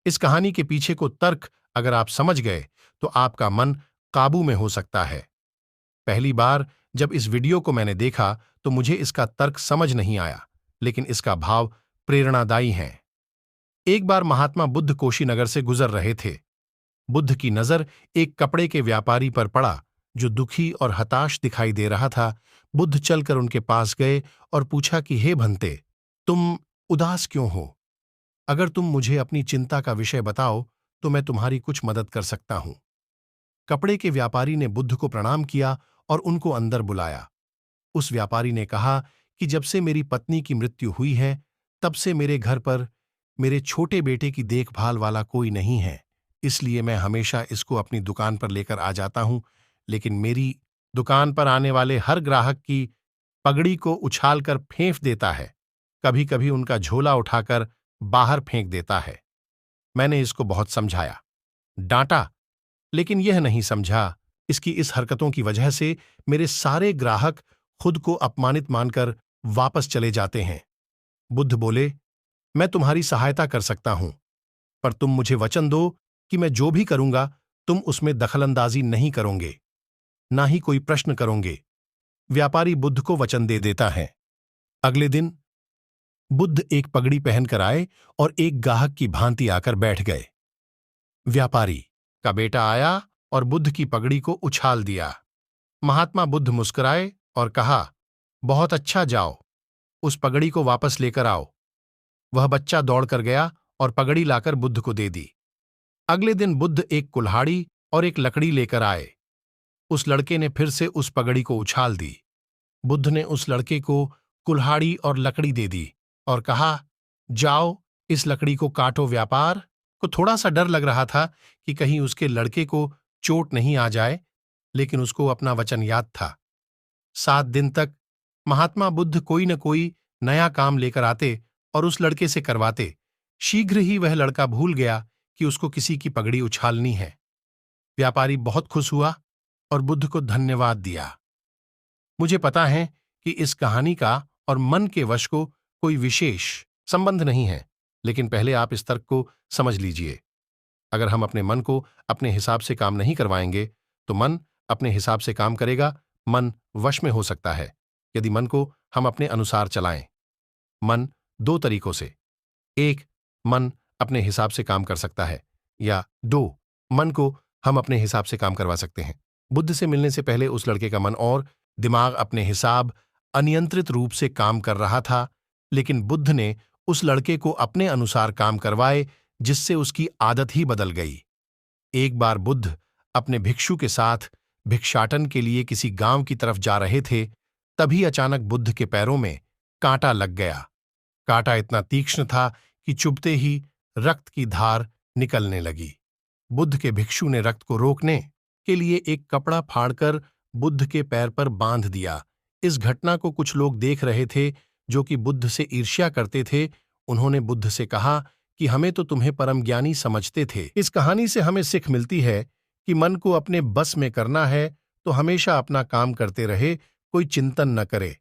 इस कहानी के पीछे को तर्क अगर आप समझ गए तो आपका मन काबू में हो सकता है। पहली बार जब इस वीडियो को मैंने देखा तो मुझे इसका तर्क समझ नहीं आया, लेकिन इसका भाव प्रेरणादायी है। एक बार महात्मा बुद्ध कुशीनगर से गुजर रहे थे। बुद्ध की नजर एक कपड़े के व्यापारी पर पड़ा जो दुखी और हताश दिखाई दे रहा था। बुद्ध चलकर उनके पास गए और पूछा कि हे भंते, तुम उदास क्यों हो? अगर तुम मुझे अपनी चिंता का विषय बताओ तो मैं तुम्हारी कुछ मदद कर सकता हूं। कपड़े के व्यापारी ने बुद्ध को प्रणाम किया और उनको अंदर बुलाया। उस व्यापारी ने कहा कि जब से मेरी पत्नी की मृत्यु हुई है तब से मेरे घर पर मेरे छोटे बेटे की देखभाल वाला कोई नहीं है, इसलिए मैं हमेशा इसको अपनी दुकान पर लेकर आ जाता हूं, लेकिन मेरी दुकान पर आने वाले हर ग्राहक की पगड़ी को उछालकर फेंक देता है, कभी कभी उनका झोला उठाकर बाहर फेंक देता है। मैंने इसको बहुत समझाया, डांटा, लेकिन यह नहीं समझा इसकी इस हरकतों की वजह से मेरे सारे ग्राहक खुद को अपमानित मानकर वापस चले जाते हैं। बुद्ध बोले, मैं तुम्हारी सहायता कर सकता हूं, पर तुम मुझे वचन दो कि मैं जो भी करूंगा तुम उसमें दखलंदाजी नहीं करोगे, ना ही कोई प्रश्न करोगे। व्यापारी बुद्ध को वचन दे देता है। अगले दिन बुद्ध एक पगड़ी पहनकर आए और एक गाहक की भांति आकर बैठ गए। व्यापारी का बेटा आया और बुद्ध की पगड़ी को उछाल दिया। महात्मा बुद्ध मुस्कुराए और कहा, बहुत अच्छा, जाओ उस पगड़ी को वापस लेकर आओ। वह बच्चा दौड़कर गया और पगड़ी लाकर बुद्ध को दे दी। अगले दिन बुद्ध एक कुल्हाड़ी और एक लकड़ी लेकर आए। उस लड़के ने फिर से उस पगड़ी को उछाल दी। बुद्ध ने उस लड़के को कुल्हाड़ी और लकड़ी दे दी और कहा, जाओ इस लकड़ी को काटो। व्यापार को थोड़ा सा डर लग रहा था कि कहीं उसके लड़के को चोट नहीं आ जाए, लेकिन उसको अपना वचन याद था। 7 दिन तक महात्मा बुद्ध कोई न कोई नया काम लेकर आते और उस लड़के से करवाते। शीघ्र ही वह लड़का भूल गया कि उसको किसी की पगड़ी उछालनी है। व्यापारी बहुत खुश हुआ और बुद्ध को धन्यवाद दिया। मुझे पता है कि इस कहानी का और मन के वश को कोई विशेष संबंध नहीं है, लेकिन पहले आप इस तर्क को समझ लीजिए। अगर हम अपने मन को अपने हिसाब से काम नहीं करवाएंगे तो मन अपने हिसाब से काम करेगा। मन वश में हो सकता है यदि मन को हम अपने अनुसार चलाएं। मन 2 तरीकों से, 1, मन अपने हिसाब से काम कर सकता है, या 2, मन को हम अपने हिसाब से काम करवा सकते हैं। बुद्ध से मिलने से पहले उस लड़के का मन और दिमाग अपने हिसाब अनियंत्रित रूप से काम कर रहा था, लेकिन बुद्ध ने उस लड़के को अपने अनुसार काम करवाए, जिससे उसकी आदत ही बदल गई। एक बार बुद्ध अपने भिक्षु के साथ भिक्षाटन के लिए किसी गांव की तरफ जा रहे थे, तभी अचानक बुद्ध के पैरों में कांटा लग गया। कांटा इतना तीक्ष्ण था कि चुभते ही रक्त की धार निकलने लगी। बुद्ध के भिक्षु ने रक्त को रोकने के लिए एक कपड़ा फाड़कर बुद्ध के पैर पर बांध दिया। इस घटना को कुछ लोग देख रहे थे जो कि बुद्ध से ईर्ष्या करते थे। उन्होंने बुद्ध से कहा कि हमें तो तुम्हें परम ज्ञानी समझते थे। इस कहानी से हमें सीख मिलती है कि मन को अपने बस में करना है तो हमेशा अपना काम करते रहे, कोई चिंतन न करे।